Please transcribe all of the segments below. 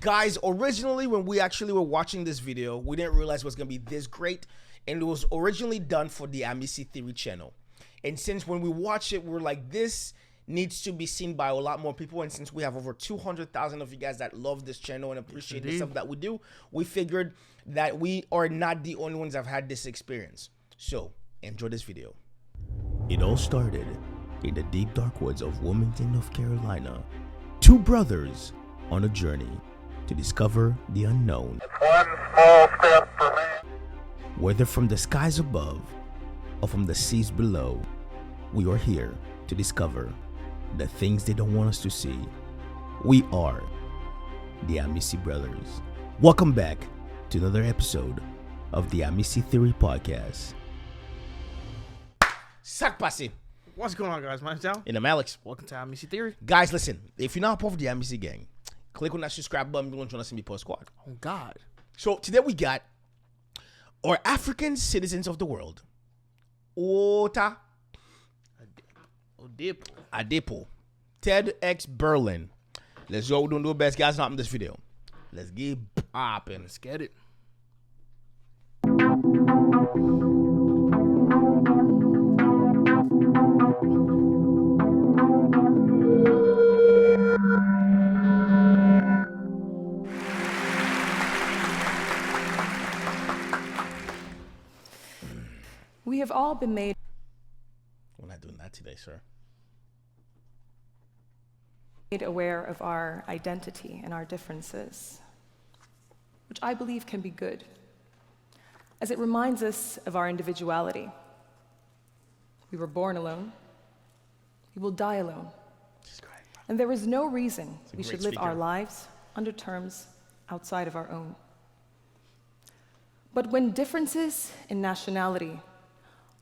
Guys, originally when we actually were watching this video, we didn't realize it was going to be this great. And it was originally done for the AAMICY Theory channel. And since when we watch it, we're like, this needs to be seen by a lot more people. And since we have over 200,000 of you guys that love this channel and appreciate the stuff that we do, we figured that we are not the only ones that have had this experience. So enjoy this video. It all started in the deep dark woods of Wilmington, North Carolina. Two brothers on a journey to discover the unknown. One small step for man. Whether from the skies above or from the seas below, we are here to discover the things they don't want us to see. We are the AAMICY brothers. Welcome back to another episode of the AAMICY Theory podcast. Sac passé. What's going on, guys? My name's Al. And I'm Alex. Welcome to AAMICY Theory. Guys, listen, if you're not part of the AAMICY gang, click on that subscribe button if you want to join us in the post squad. Oh, God. So today we got our African citizens of the world. Ota Adepo. Ted X Berlin. Let's go. We're doing the best guys not in this video. Let's get popping. Let's get it. We have all been made We're not doing that today, sir. aware of our identity and our differences, which I believe can be good, as it reminds us of our individuality. We were born alone. We will die alone. And there is no reason we should live our lives under terms outside of our own. But when differences in nationality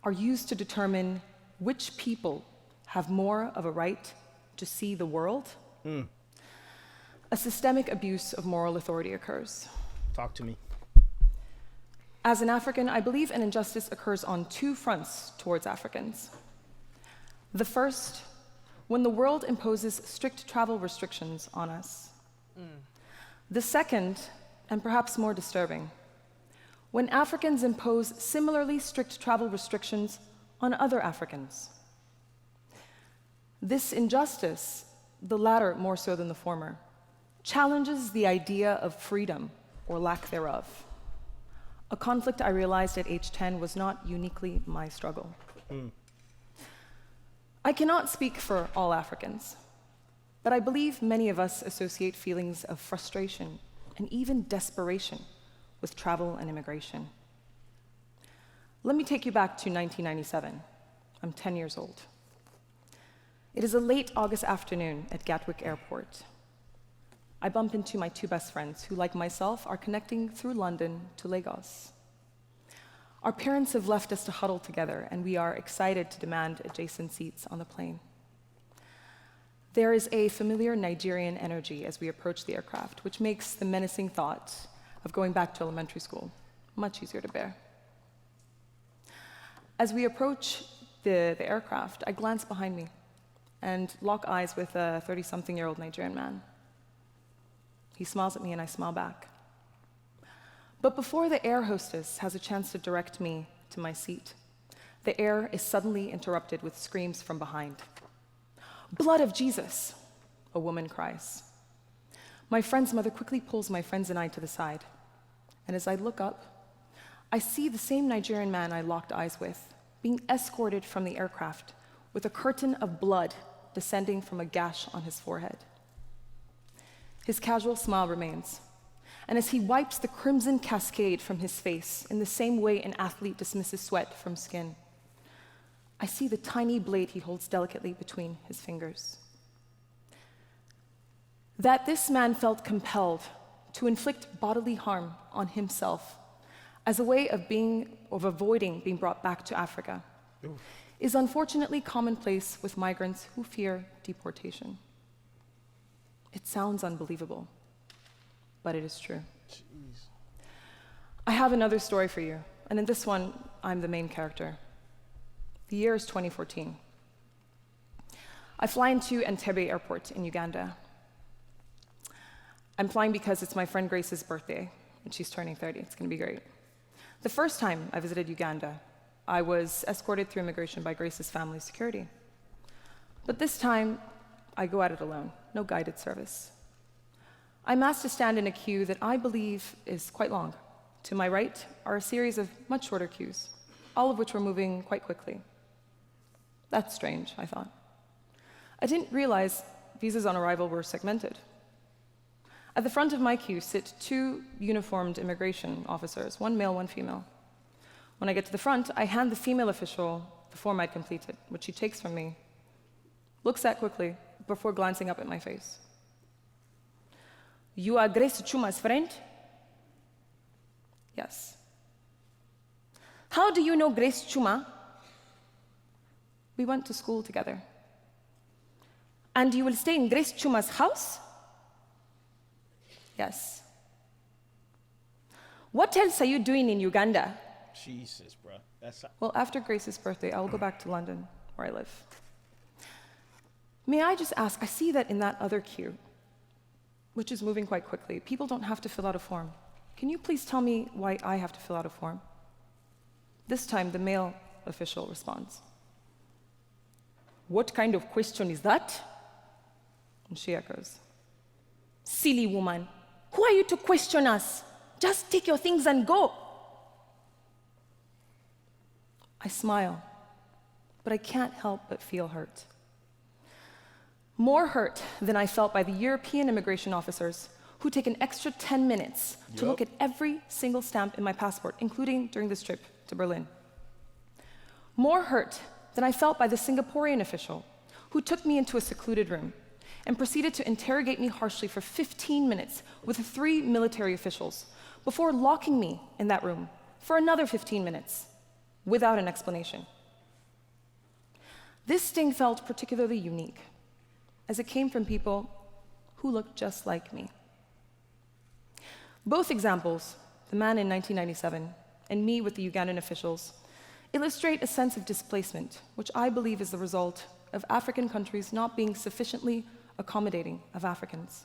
are used to determine which people have more of a right to see the world, a systemic abuse of moral authority occurs. Talk to me. As an African, I believe an injustice occurs on two fronts towards Africans. The first, when the world imposes strict travel restrictions on us. The second, and perhaps more disturbing, when Africans impose similarly strict travel restrictions on other Africans. This injustice, the latter more so than the former, challenges the idea of freedom or lack thereof. A conflict I realized at age 10 was not uniquely my struggle. I cannot speak for all Africans, but I believe many of us associate feelings of frustration and even desperation with travel and immigration. Let me take you back to 1997. I'm 10 years old. It is a late August afternoon at Gatwick Airport. I bump into my two best friends who, like myself, are connecting through London to Lagos. Our parents have left us to huddle together, and we are excited to demand adjacent seats on the plane. There is a familiar Nigerian energy as we approach the aircraft, which makes the menacing thought of going back to elementary school much easier to bear. As we approach the aircraft, I glance behind me and lock eyes with a 30-something-year-old Nigerian man. He smiles at me and I smile back. But before the air hostess has a chance to direct me to my seat, the air is suddenly interrupted with screams from behind. "Blood of Jesus," a woman cries. My friend's mother quickly pulls my friends and I to the side. And as I look up, I see the same Nigerian man I locked eyes with being escorted from the aircraft with a curtain of blood descending from a gash on his forehead. His casual smile remains, and as he wipes the crimson cascade from his face in the same way an athlete dismisses sweat from skin, I see the tiny blade he holds delicately between his fingers. That this man felt compelled to inflict bodily harm on himself as a way of avoiding being brought back to Africa is unfortunately commonplace with migrants who fear deportation. It sounds unbelievable, but it is true. Jeez. I have another story for you, and in this one, I'm the main character. The year is 2014. I fly into Entebbe Airport in Uganda. I'm flying because it's my friend Grace's birthday, and she's turning 30. It's going to be great. The first time I visited Uganda, I was escorted through immigration by Grace's family security. But this time, I go at it alone, no guided service. I'm asked to stand in a queue that I believe is quite long. To my right are a series of much shorter queues, all of which were moving quite quickly. That's strange, I thought. I didn't realize visas on arrival were segmented. At the front of my queue sit two uniformed immigration officers, one male, one female. When I get to the front, I hand the female official the form I'd completed, which she takes from me, looks at quickly before glancing up at my face. "You are Grace Chuma's friend?" "Yes." "How do you know Grace Chuma?" "We went to school together." "And you will stay in Grace Chuma's house?" "Yes." "What else are you doing in Uganda?" Jesus, bro. That's Well, after Grace's birthday, I will go back to London, where I live. May I just ask, I see that in that other queue, which is moving quite quickly, people don't have to fill out a form. Can you please tell me why I have to fill out a form? This time, the male official responds. "What kind of question is that?" And she echoes, "Silly woman, who are you to question us? Just take your things and go." I smile, but I can't help but feel hurt. More hurt than I felt by the European immigration officers who take an extra 10 minutes to look at every single stamp in my passport, including during this trip to Berlin. More hurt than I felt by the Singaporean official who took me into a secluded room and proceeded to interrogate me harshly for 15 minutes with 3 military officials before locking me in that room for another 15 minutes without an explanation. This sting felt particularly unique, as it came from people who looked just like me. Both examples, the man in 1997 and me with the Ugandan officials, illustrate a sense of displacement, which I believe is the result of African countries not being sufficiently accommodating of Africans.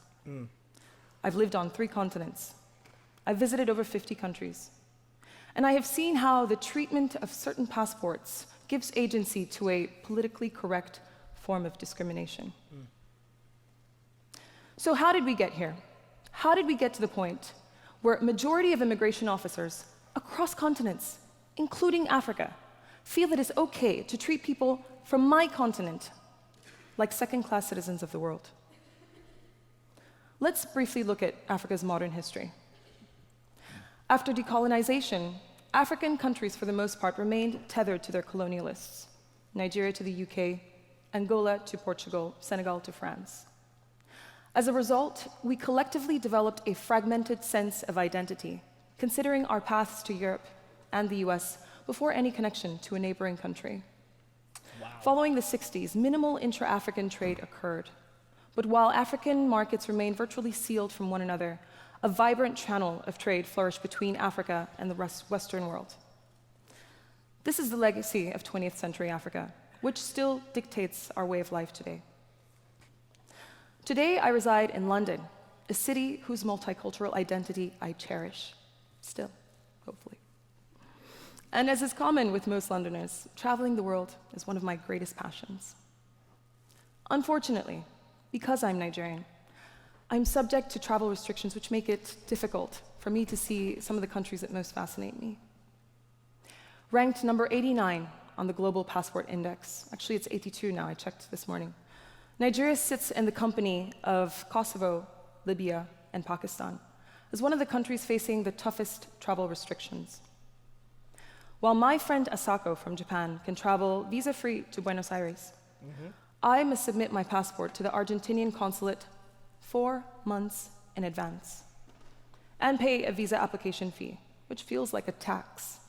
I've lived on 3 continents. I've visited over 50 countries. And I have seen how the treatment of certain passports gives agency to a politically correct form of discrimination. So how did we get here? How did we get to the point where a majority of immigration officers across continents, including Africa, feel that it's okay to treat people from my continent like second-class citizens of the world? Let's briefly look at Africa's modern history. After decolonization, African countries, for the most part, remained tethered to their colonialists. Nigeria to the UK, Angola to Portugal, Senegal to France. As a result, we collectively developed a fragmented sense of identity, considering our paths to Europe and the US before any connection to a neighboring country. Following the 60s, minimal intra-African trade occurred. But while African markets remained virtually sealed from one another, a vibrant channel of trade flourished between Africa and the Western world. This is the legacy of 20th century Africa, which still dictates our way of life today. Today, I reside in London, a city whose multicultural identity I cherish, still, hopefully. And as is common with most Londoners, traveling the world is one of my greatest passions. Unfortunately, because I'm Nigerian, I'm subject to travel restrictions which make it difficult for me to see some of the countries that most fascinate me. Ranked number 89 on the Global Passport Index, actually it's 82 now, I checked this morning, Nigeria sits in the company of Kosovo, Libya, and Pakistan as one of the countries facing the toughest travel restrictions. While my friend Asako from Japan can travel visa-free to Buenos Aires, I must submit my passport to the Argentinian consulate 4 months in advance and pay a visa application fee, which feels like a tax.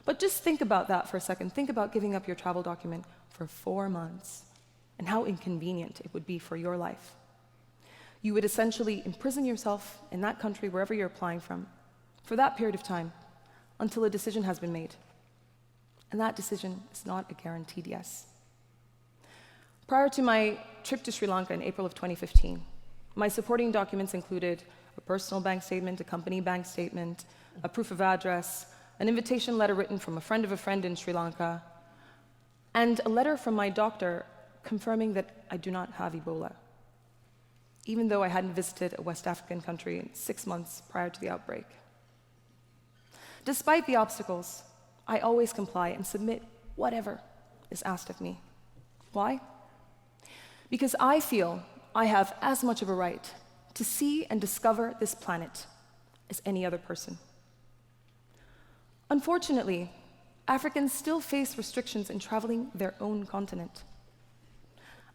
But just think about that for a second. Think about giving up your travel document for 4 months and how inconvenient it would be for your life. You would essentially imprison yourself in that country, wherever you're applying from, for that period of time until a decision has been made. And that decision is not a guaranteed yes. Prior to my trip to Sri Lanka in April of 2015, My supporting documents included a personal bank statement, a company bank statement, a proof of address, an invitation letter written from a friend of a friend in Sri Lanka, and a letter from my doctor confirming that I do not have Ebola, even though I hadn't visited a West African country in 6 months prior to the outbreak. Despite the obstacles, I always comply and submit whatever is asked of me. Why? Because I feel I have as much of a right to see and discover this planet as any other person. Unfortunately, Africans still face restrictions in traveling their own continent.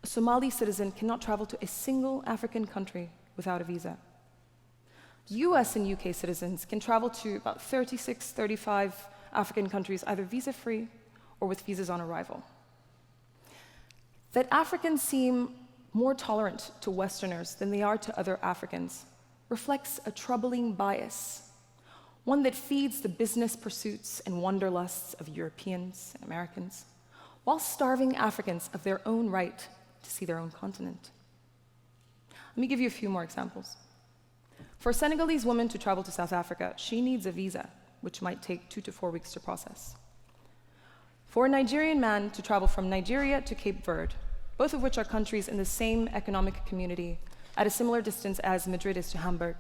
A Somali citizen cannot travel to a single African country without a visa. US and UK citizens can travel to about 36, 35 African countries either visa-free or with visas on arrival. That Africans seem more tolerant to Westerners than they are to other Africans reflects a troubling bias, one that feeds the business pursuits and wanderlusts of Europeans and Americans, while starving Africans of their own right to see their own continent. Let me give you a few more examples. For a Senegalese woman to travel to South Africa, she needs a visa, which might take 2 to 4 weeks to process. For a Nigerian man to travel from Nigeria to Cape Verde, both of which are countries in the same economic community at a similar distance as Madrid is to Hamburg,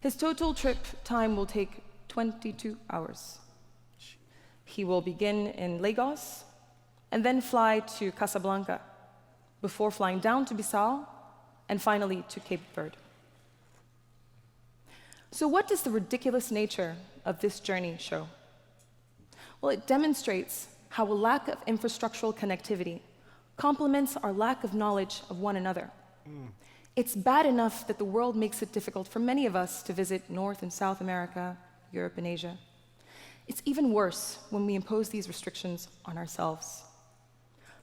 his total trip time will take 22 hours. He will begin in Lagos and then fly to Casablanca before flying down to Bissau and finally to Cape Verde. So what does the ridiculous nature of this journey show? Well, it demonstrates how a lack of infrastructural connectivity complements our lack of knowledge of one another. It's bad enough that the world makes it difficult for many of us to visit North and South America, Europe and Asia. It's even worse when we impose these restrictions on ourselves.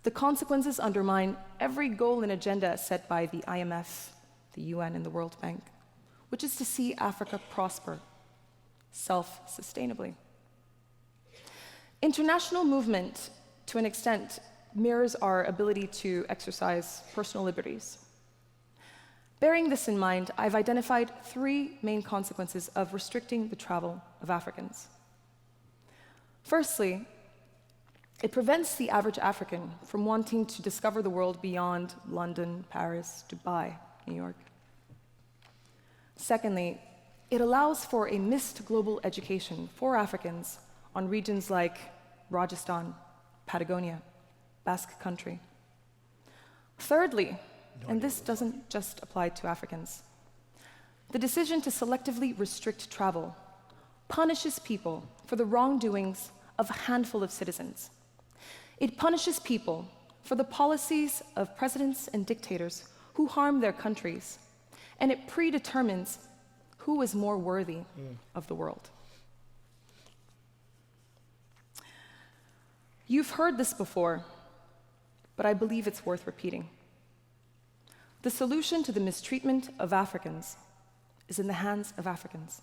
The consequences undermine every goal and agenda set by the IMF, the UN, and the World Bank, which is to see Africa prosper self-sustainably. International movement, to an extent, mirrors our ability to exercise personal liberties. Bearing this in mind, I've identified 3 main consequences of restricting the travel of Africans. Firstly, it prevents the average African from wanting to discover the world beyond London, Paris, Dubai, New York. Secondly, it allows for a missed global education for Africans on regions like Rajasthan, Patagonia, Basque Country. Thirdly, and this doesn't just apply to Africans, the decision to selectively restrict travel punishes people for the wrongdoings of a handful of citizens. It punishes people for the policies of presidents and dictators who harm their countries, and it predetermines who is more worthy of the world. You've heard this before, but I believe it's worth repeating. The solution to the mistreatment of Africans is in the hands of Africans.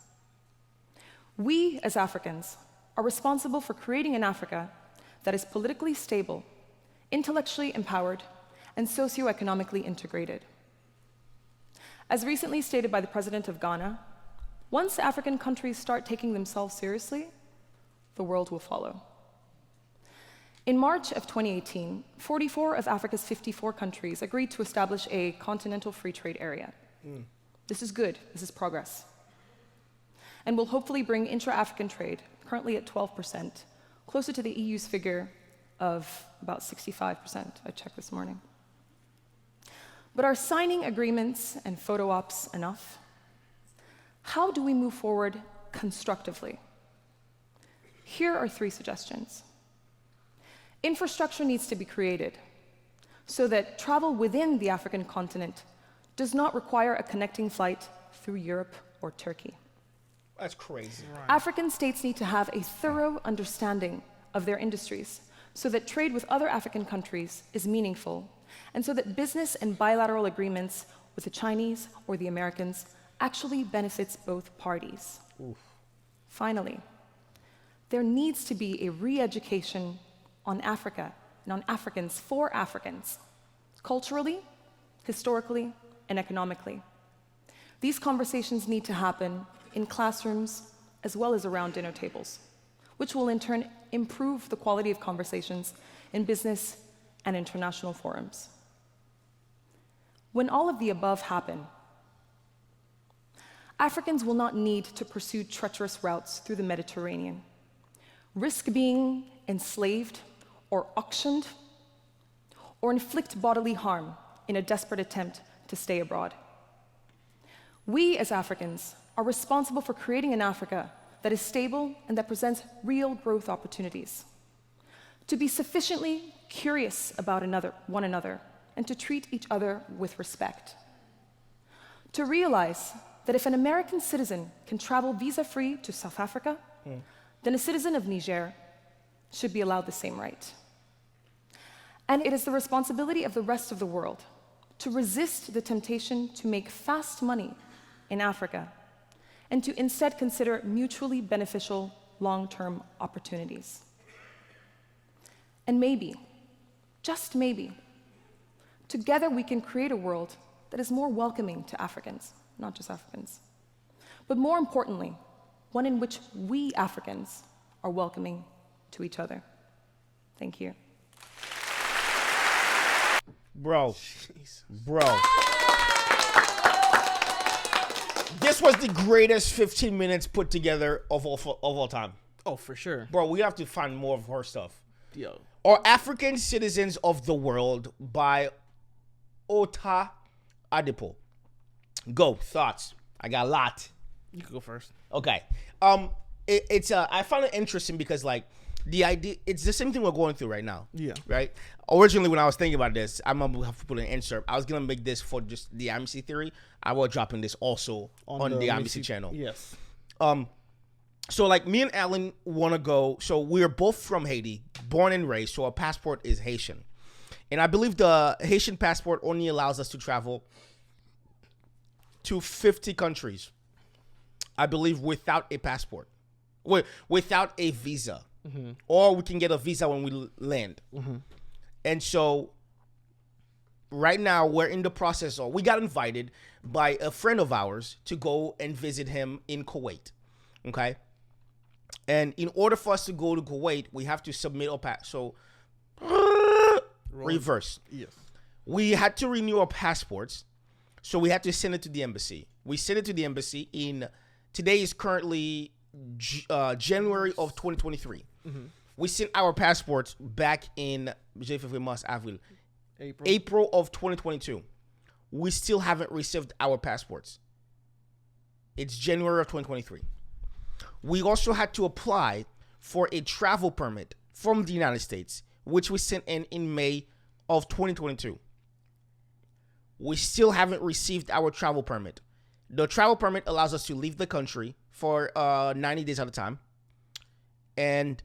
We, as Africans, are responsible for creating an Africa that is politically stable, intellectually empowered, and socioeconomically integrated. As recently stated by the president of Ghana, once African countries start taking themselves seriously, the world will follow. In March of 2018, 44 of Africa's 54 countries agreed to establish a continental free trade area. This is good, this is progress, and will hopefully bring intra-African trade, currently at 12%, closer to the EU's figure of about 65%, I checked this morning. But are signing agreements and photo ops enough? How do we move forward constructively? Here are 3 suggestions. Infrastructure needs to be created so that travel within the African continent does not require a connecting flight through Europe or Turkey. That's crazy. Right. African states need to have a thorough understanding of their industries so that trade with other African countries is meaningful, and so that business and bilateral agreements with the Chinese or the Americans actually benefits both parties. Oof. Finally, there needs to be a re-education on Africa and on Africans for Africans, culturally, historically, and economically, These conversations need to happen in classrooms as well as around dinner tables, which will in turn improve the quality of conversations in business and international forums. When all of the above happen, Africans will not need to pursue treacherous routes through the Mediterranean, risk being enslaved or auctioned, or inflict bodily harm in a desperate attempt to stay abroad. We as Africans are responsible for creating an Africa that is stable and that presents real growth opportunities. To be sufficiently curious about one another and to treat each other with respect. To realize that if an American citizen can travel visa-free to South Africa, then a citizen of Niger should be allowed the same right. And it is the responsibility of the rest of the world to resist the temptation to make fast money in Africa and to instead consider mutually beneficial long-term opportunities. And maybe, just maybe, together we can create a world that is more welcoming to Africans, not just Africans, but more importantly, one in which we Africans are welcoming to each other. Thank you. Bro. This was the greatest 15 minutes put together of all time. Oh, for sure. Bro, we have to find more of her stuff. Yo. Are African Citizens of the World by Ota Adepo. Go, thoughts. I got a lot. You can go first. Okay. I found it interesting because like the idea, it's the same thing we're going through right now. Yeah. Right? Originally, when I was thinking about this, I'm gonna have to put an insert. I was gonna make this for just the AAMICY theory. I was dropping this also on the AAMICY channel. Yes. So like me and Alan want to go. So we're both from Haiti, born and raised. So our passport is Haitian, and I believe the Haitian passport only allows us to travel to 50 countries. I believe without a passport, without a visa, or we can get a visa when we land. And so right now we're in the process of, we got invited by a friend of ours to go and visit him in Kuwait. Okay. And in order for us to go to Kuwait, we have to submit our so reverse. Yes. We had to renew our passports. So we had to send it to the embassy. We sent it to the embassy today is currently January of 2023. We sent our passports back in April of 2022. We still haven't received our passports. It's January of 2023. We also had to apply for a travel permit from the United States, which we sent in May of 2022. We still haven't received our travel permit. The travel permit allows us to leave the country for 90 days at a time. And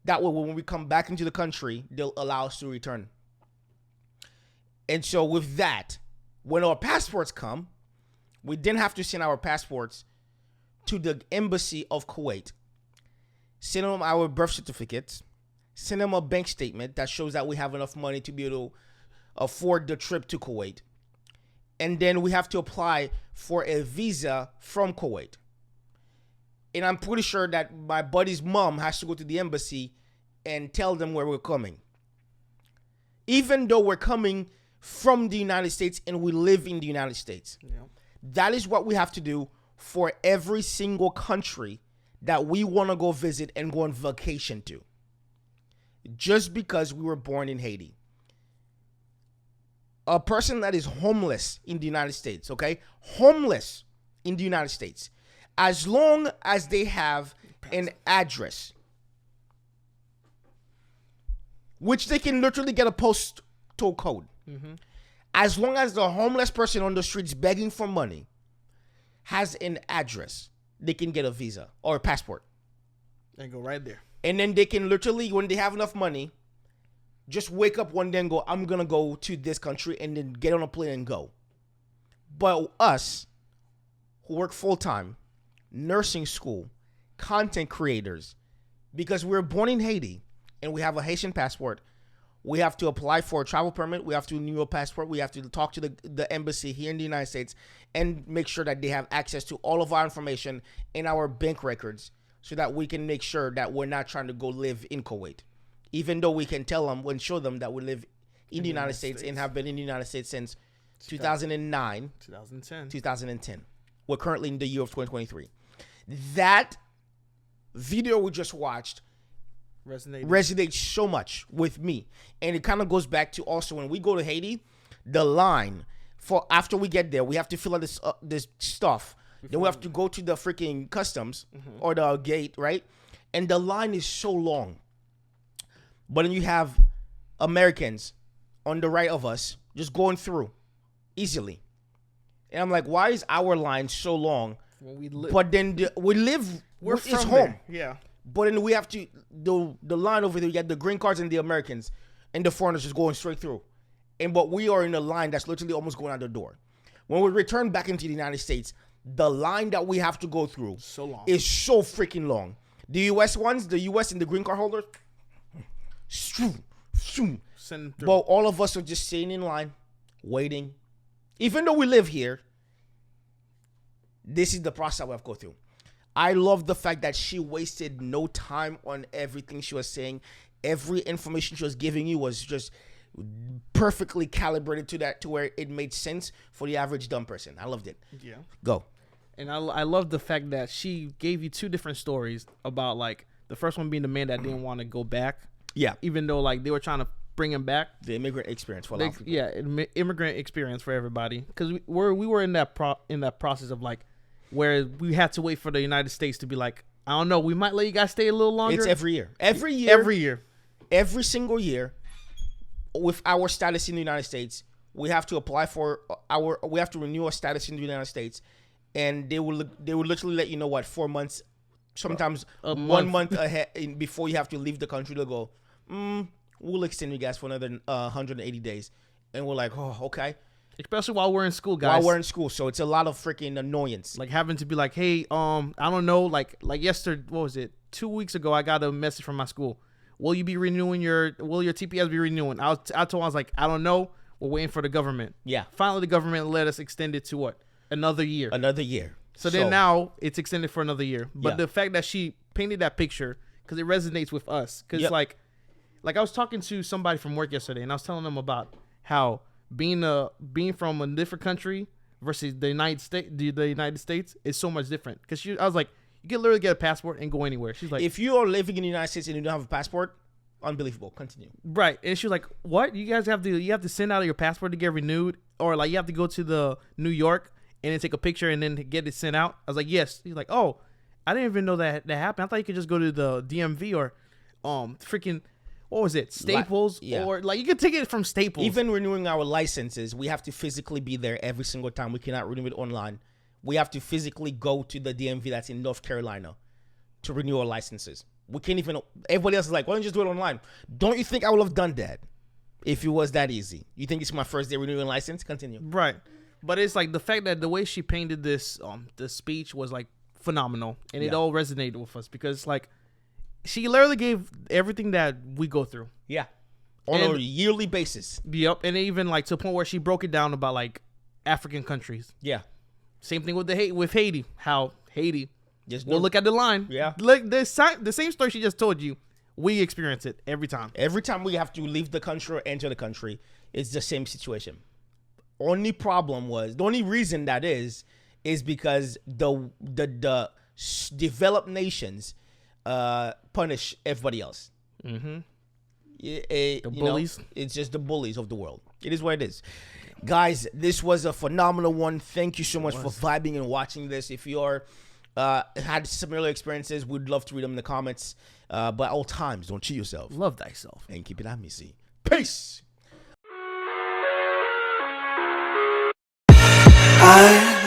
that way, when we come back into the country, they'll allow us to return. And so with that, when our passports come, we then have to send our passports to the embassy of Kuwait, send them our birth certificates, send them a bank statement that shows that we have enough money to be able to afford the trip to Kuwait. And then we have to apply for a visa from Kuwait. And I'm pretty sure that my buddy's mom has to go to the embassy and tell them where we're coming. Even though we're coming from the United States and we live in the United States. Yeah. That is what we have to do for every single country that we want to go visit and go on vacation to. Just because we were born in Haiti. A person that is homeless in the United States, okay? Homeless in the United States. As long as they have an address, which they can literally get a postal code. As long as the homeless person on the streets begging for money has an address, they can get a visa or a passport. And go right there. And then they can literally, when they have enough money, just wake up one day and go, I'm going to go to this country, and then get on a plane and go. But us, who work full-time, nursing school, content creators, because we're born in Haiti and we have a Haitian passport, we have to apply for a travel permit. We have to renew a passport. We have to talk to the embassy here in the United States and make sure that they have access to all of our information in our bank records so that we can make sure that we're not trying to go live in Kuwait. Even though we can tell them and show them that we live in the United States and have been in the United States since 2009, 2010. We're currently in the year of 2023. That video we just watched resonates so much with me. And it kind of goes back to also when we go to Haiti, the line for after we get there, we have to fill out this stuff. Then we have to go to the freaking customs or the gate, right? And the line is so long. But then you have Americans on the right of us just going through easily. And I'm like, why is our line so long? But then we're it's home. There. Yeah. But then we have to, the line over there, you got the green cards and the Americans and the foreigners just going straight through. But we are in a line that's literally almost going out the door. When we return back into the United States, the line that we have to go through is so freaking long. The U.S. ones, the U.S. and the green card holders, but all of us are just sitting in line, waiting. Even though we live here, this is the process we have to go through. I love the fact that she wasted no time on everything she was saying. Every information she was giving you was just perfectly calibrated to where it made sense for the average dumb person. I loved it. Yeah. Go. And I love the fact that she gave you two different stories about, like, the first one being the man that didn't want to go back. Yeah. Even though, like, they were trying to bring him back. The immigrant experience for a lot of people. Yeah, immigrant experience for everybody. Because we were in that process of, like, where we had to wait for the United States to be like, I don't know, we might let you guys stay a little longer. It's every year. Every single year, with our status in the United States, we have to apply for we have to renew our status in the United States, and they will literally let you know 4 months, sometimes 1 month ahead before you have to leave the country. They'll go, we'll extend you guys for another 180 days, and we're like, oh, okay. Especially while we're in school, guys. While we're in school, so it's a lot of freaking annoyance. Like having to be like, hey, I don't know, like yesterday, what was it? 2 weeks ago, I got a message from my school. Will your TPS be renewing? I told him, I was like, I don't know. We're waiting for the government. Yeah. Finally, the government let us extend it to what? Another year. Another year. So then now it's extended for another year. But the fact that she painted that picture, because it resonates with us. Because like I was talking to somebody from work yesterday, and I was telling them about how being from a different country versus the United States is so much different. Because I was like, you can literally get a passport and go anywhere. She's like, if you are living in the United States and you don't have a passport, unbelievable. Continue. Right. And she was like, what? You guys have to send out your passport to get renewed, or like you have to go to the New York and then take a picture and then get it sent out? I was like, yes. He's like, oh, I didn't even know that happened. I thought you could just go to the DMV or freaking, what was it? Staples, or like you could take it from Staples. Even renewing our licenses, we have to physically be there every single time. We cannot renew it online. We have to physically go to the DMV that's in North Carolina to renew our licenses. We can't even. Everybody else is like, why don't you just do it online? Don't you think I would have done that if it was that easy? You think it's my first day renewing license? Continue. Right. But it's like the fact that the way she painted this, the speech was like phenomenal, and it all resonated with us because like she literally gave everything that we go through. Yeah. On a yearly basis. Yep. And even like to the point where she broke it down about like African countries. Yeah. Same thing with Haiti. How Haiti. We'll look at the line. Yeah. Like the same story she just told you. We experience it every time. Every time we have to leave the country or enter the country, it's the same situation. Only reason that is because the developed nations punish everybody else. Mm-hmm. The bullies. It's just the bullies of the world. It is what it is. Guys, this was a phenomenal one. Thank you so much for vibing and watching this. If you're had similar experiences, we'd love to read them in the comments. But at all times, don't cheat yourself. Love thyself. And keep it Amicy. Peace. I